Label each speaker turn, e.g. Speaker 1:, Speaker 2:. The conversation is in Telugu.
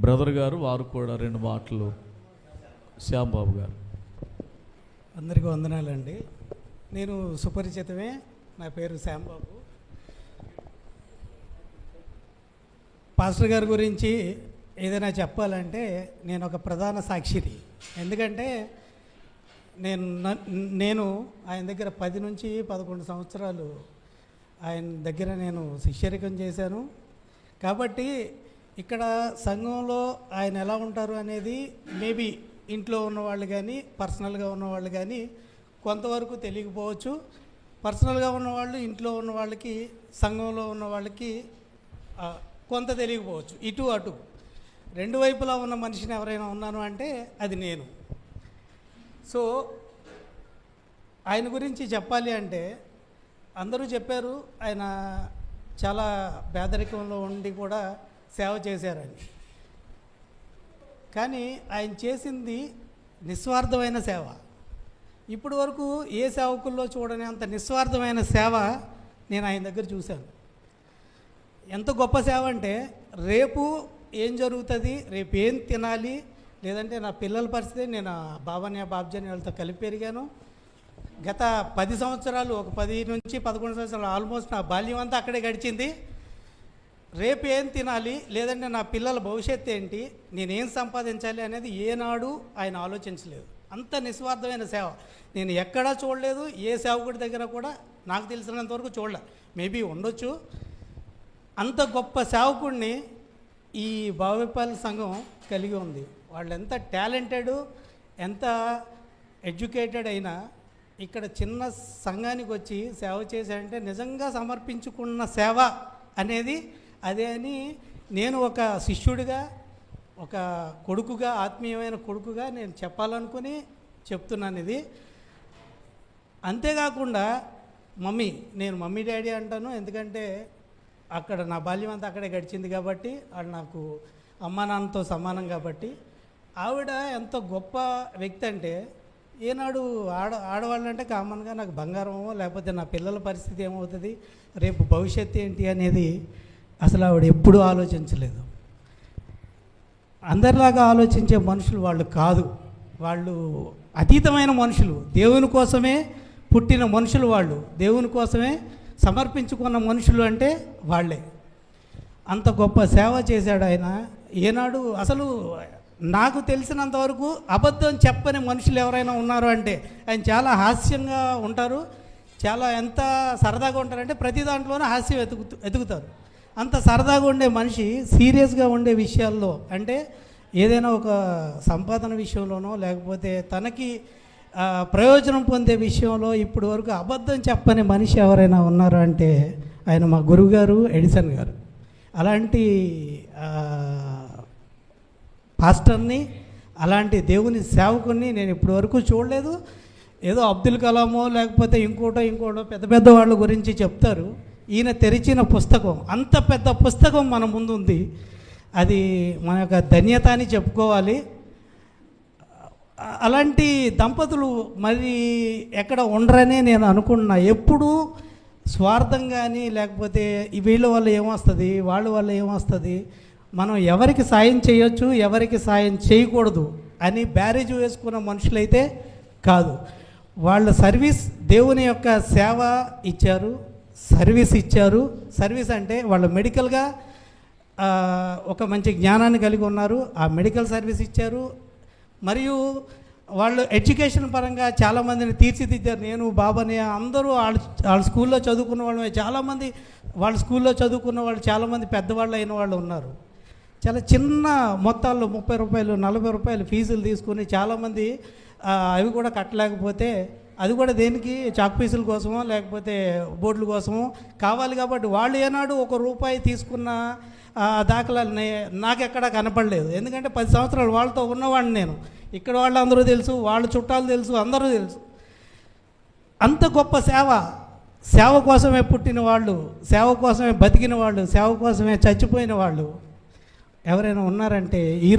Speaker 1: బ్రదర్ గారు వారు కూడా 2 మాటలు. శ్యాంబాబు గారు.
Speaker 2: అందరికీ వందనాలండి. నేను సుపరిచితమే, నా పేరు శ్యాంబాబు. పాస్టర్ గారి గురించి ఏదైనా చెప్పాలంటే నేను ఒక ప్రధాన సాక్షిని. ఎందుకంటే నేను ఆయన దగ్గర 10 నుంచి 11 సంవత్సరాలు ఆయన దగ్గర నేను శిష్యరికం చేశాను. కాబట్టి ఇక్కడ సంఘంలో ఆయన ఎలా ఉంటారు అనేది మేబీ ఇంట్లో ఉన్నవాళ్ళు కానీ పర్సనల్గా ఉన్నవాళ్ళు కానీ కొంతవరకు తెలియకపోవచ్చు. పర్సనల్గా ఉన్నవాళ్ళు ఇంట్లో ఉన్న వాళ్ళకి సంఘంలో ఉన్న వాళ్ళకి కొంత తెలియకపోవచ్చు. ఇటు అటు 2 వైపులా ఉన్న మనిషిని ఎవరైనా ఉన్నాను అంటే అది నేను. సో ఆయన గురించి చెప్పాలి అంటే అందరూ చెప్పారు ఆయన చాలా పేదరికంలో ఉండి కూడా సేవ చేశారని. కానీ ఆయన చేసింది నిస్వార్థమైన సేవ. ఇప్పటి వరకు ఏ సేవకుల్లో చూడని అంత నిస్వార్థమైన సేవ నేను ఆయన దగ్గర చూశాను. ఎంత గొప్ప సేవ అంటే రేపు ఏం జరుగుతుంది, రేపు ఏం తినాలి, లేదంటే నా పిల్లల పరిస్థితి, నేను బాబాని బాబ్జాని వాళ్ళతో కలిపి పెరిగాను. గత 10 సంవత్సరాలు, ఒక 10 నుంచి 11 సంవత్సరాలు ఆల్మోస్ట్ నా బాల్యం అంతా అక్కడే గడిచింది. రేపు ఏం తినాలి, లేదంటే నా పిల్లల భవిష్యత్తు ఏంటి, నేనేం సంపాదించాలి అనేది ఏనాడు ఆయన ఆలోచించలేదు. అంత నిస్వార్థమైన సేవ నేను ఎక్కడా చూడలేదు. ఏ సేవకుడి దగ్గర కూడా నాకు తెలిసినంతవరకు చూడలే. మేబీ ఉండొచ్చు. అంత గొప్ప సేవకుడిని ఈ బావిపల్లి సంఘం కలిగి ఉంది. వాళ్ళు ఎంత టాలెంటెడ్, ఎంత ఎడ్యుకేటెడ్ అయినా ఇక్కడ చిన్న సంఘానికి వచ్చి సేవ చేశారంటే నిజంగా సమర్పించుకున్న సేవ అనేది అదే అని నేను ఒక శిష్యుడిగా, ఒక కొడుకుగా, ఆత్మీయమైన కొడుకుగా నేను చెప్పాలనుకుని చెప్తున్నాను ఇది. అంతేకాకుండా నేను మమ్మీ డాడీ అంటాను. ఎందుకంటే అక్కడ నా బాల్యం అంతా అక్కడే గడిచింది కాబట్టి, అది నాకు అమ్మా నాన్నతో సమానం కాబట్టి. ఆవిడ ఎంత గొప్ప వ్యక్తి అంటే ఏనాడు ఆడవాళ్ళంటే కామన్గా నాకు బంగారమో లేకపోతే నా పిల్లల పరిస్థితి ఏమవుతుంది, రేపు భవిష్యత్తు ఏంటి అనేది అసలు ఆవిడ ఎప్పుడూ ఆలోచించలేదు. అందరిలాగా ఆలోచించే మనుషులు వాళ్ళు కాదు. వాళ్ళు అతీతమైన మనుషులు, దేవుని కోసమే పుట్టిన మనుషులు, వాళ్ళు దేవుని కోసమే సమర్పించుకున్న మనుషులు అంటే వాళ్ళే. అంత గొప్ప సేవ చేశాడు ఆయన. ఏనాడు అసలు నాకు తెలిసినంతవరకు అబద్ధం చెప్పని మనుషులు ఎవరైనా ఉన్నారు అంటే ఆయన చాలా హాస్యంగా ఉంటారు. చాలా ఎంత సరదాగా ఉంటారంటే ప్రతి దాంట్లోనే హాస్యం ఎతుకుతారు. అంత సరదాగా ఉండే మనిషి సీరియస్గా ఉండే విషయాల్లో, అంటే ఏదైనా ఒక సంపాదన విషయంలోనో లేకపోతే తనకి ప్రయోజనం పొందే విషయంలో ఇప్పటి వరకు అబద్ధం చెప్పని మనిషి ఎవరైనా ఉన్నారు అంటే ఆయన మా గురువుగారు ఎడిసన్ గారు. అలాంటి పాస్టర్ని, అలాంటి దేవుని సేవకుని నేను ఇప్పటి వరకు చూడలేదు. ఏదో అబ్దుల్ కలామో లేకపోతే ఇంకోటో పెద్ద పెద్ద వాళ్ళ గురించి చెప్తారు. ఈయన తెరిచిన పుస్తకం, అంత పెద్ద పుస్తకం మన ముందు ఉంది. అది మన యొక్క ధన్యత అని చెప్పుకోవాలి. అలాంటి దంపతులు మరి ఎక్కడ ఉండరనే నేను అనుకున్నా. ఎప్పుడూ స్వార్థం కానీ లేకపోతే వీళ్ళ వల్ల ఏమొస్తుంది, వాళ్ళ వల్ల ఏమొస్తుంది, మనం ఎవరికి సాయం చేయొచ్చు, ఎవరికి సాయం చేయకూడదు అని బ్యారేజ్ వేసుకున్న మనుషులైతే కాదు. వాళ్ళ సర్వీస్, దేవుని యొక్క సేవ ఇచ్చారు, సర్వీస్ ఇచ్చారు. సర్వీస్ అంటే వాళ్ళు మెడికల్గా ఒక మంచి జ్ఞానాన్ని కలిగి ఉన్నారు, ఆ మెడికల్ సర్వీస్ ఇచ్చారు. మరియు వాళ్ళు ఎడ్యుకేషన్ పరంగా చాలామందిని తీర్చిదిద్దారు. నేను బాబాని అందరూ వాళ్ళ స్కూల్లో చదువుకున్న వాళ్ళమే. చాలామంది వాళ్ళ స్కూల్లో చదువుకున్న వాళ్ళు చాలామంది పెద్దవాళ్ళు అయిన వాళ్ళు ఉన్నారు. చాలా చిన్న మొత్తాల్లో 30 రూపాయలు 40 రూపాయలు ఫీజులు తీసుకుని చాలామంది అవి కూడా కట్టలేకపోతే, అది కూడా దేనికి, చాక్ పీసుల కోసమో లేకపోతే బోర్డుల కోసమో కావాలి. కాబట్టి వాళ్ళు ఏనాడు ₹1 తీసుకున్న దాఖలాలు నాకెక్కడ కనపడలేదు. ఎందుకంటే 10 సంవత్సరాలు వాళ్ళతో ఉన్నవాడిని నేను. ఇక్కడ వాళ్ళందరూ తెలుసు, వాళ్ళ చుట్టాలు తెలుసు, అందరూ తెలుసు. అంత గొప్ప సేవ కోసమే పుట్టిన వాళ్ళు, సేవ కోసమే బతికిన వాళ్ళు, సేవ కోసమే చచ్చిపోయిన వాళ్ళు ఎవరైనా ఉన్నారంటే ఈరోజు